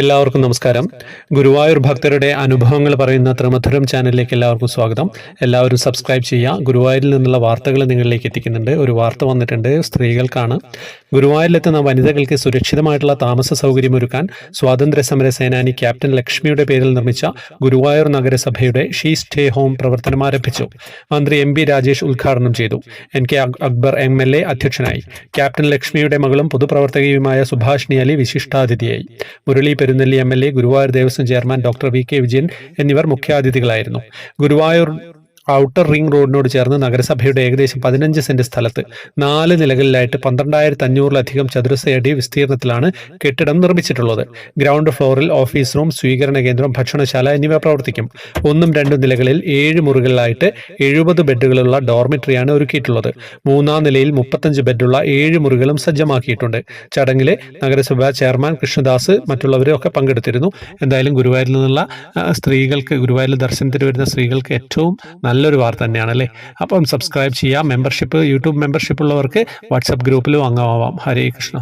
എല്ലാവർക്കും നമസ്കാരം. ഗുരുവായൂർ ഭക്തരുടെ അനുഭവങ്ങൾ പറയുന്ന ത്രിമധുരം ചാനലിലേക്ക് എല്ലാവർക്കും സ്വാഗതം. എല്ലാവരും സബ്സ്ക്രൈബ് ചെയ്യുക. ഗുരുവായൂരിൽ നിന്നുള്ള വാർത്തകൾ നിങ്ങളിലേക്ക് എത്തിക്കുന്നുണ്ട്. ഒരു വാർത്ത വന്നിട്ടുണ്ട്, സ്ത്രീകൾക്കാണ്. ഗുരുവായൂരിലെത്തുന്ന വനിതകൾക്ക് സുരക്ഷിതമായിട്ടുള്ള താമസ സൗകര്യമൊരുക്കാൻ സ്വാതന്ത്ര്യ സമര സേനാനി ക്യാപ്റ്റൻ ലക്ഷ്മിയുടെ പേരിൽ നിർമ്മിച്ച ഗുരുവായൂർ നഗരസഭയുടെ ഷീ സ്റ്റേ ഹോം പ്രവർത്തനം ആരംഭിച്ചു. മന്ത്രി MP രാജേഷ് ഉദ്ഘാടനം ചെയ്തു. NK അക്ബർ MLA അധ്യക്ഷനായി. ക്യാപ്റ്റൻ ലക്ഷ്മിയുടെ മകളും പൊതുപ്രവർത്തകയുമായ സുഭാഷിണി അലി വിശിഷ്ടാതിഥിയായി. Murali Perunnelli MLA, Guruvayur Devaswom chairman doctor VK Vijayan എന്നിവർ മുഖ്യാതിഥികളായിരുന്നു. ഗുരുവായൂർ ഔട്ടർ റിംഗ് റോഡിനോട് ചേർന്ന് നഗരസഭയുടെ ഏകദേശം 15 സെന്റ് സ്ഥലത്ത് 4 നിലകളിലായിട്ട് 12,500-ലധികം ചതുരശ്ര വിസ്തീർണത്തിലാണ് കെട്ടിടം നിർമ്മിച്ചിട്ടുള്ളത്. ഗ്രൗണ്ട് ഫ്ലോറിൽ ഓഫീസ് റൂം, സ്വീകരണ കേന്ദ്രം, ഭക്ഷണശാല എന്നിവ പ്രവർത്തിക്കും. 1ഉം 2ഉം നിലകളിൽ 7 മുറികളിലായിട്ട് 70 ബെഡുകളുള്ള ഡോർമിറ്ററിയാണ് ഒരുക്കിയിട്ടുള്ളത്. 3ാം നിലയിൽ 35 ബെഡുള്ള 7 മുറികളും സജ്ജമാക്കിയിട്ടുണ്ട്. ചടങ്ങിലെ നഗരസഭ ചെയർമാൻ കൃഷ്ണദാസ് മറ്റുള്ളവരൊക്കെ പങ്കെടുത്തിരുന്നു. എന്തായാലും ഗുരുവായൂരിൽ നിന്നുള്ള സ്ത്രീകൾക്ക്, ഗുരുവായൂരിൽ ദർശനത്തിന് വരുന്ന സ്ത്രീകൾക്ക് ഏറ്റവും നല്ലൊരു വാർത്ത തന്നെയാണല്ലേ. അപ്പം സബ്സ്ക്രൈബ് ചെയ്യുക. യൂട്യൂബ് മെമ്പർഷിപ്പ് ഉള്ളവർക്ക് വാട്സപ്പ് ഗ്രൂപ്പിലും അംഗമാവാം. ഹരേ കൃഷ്ണ.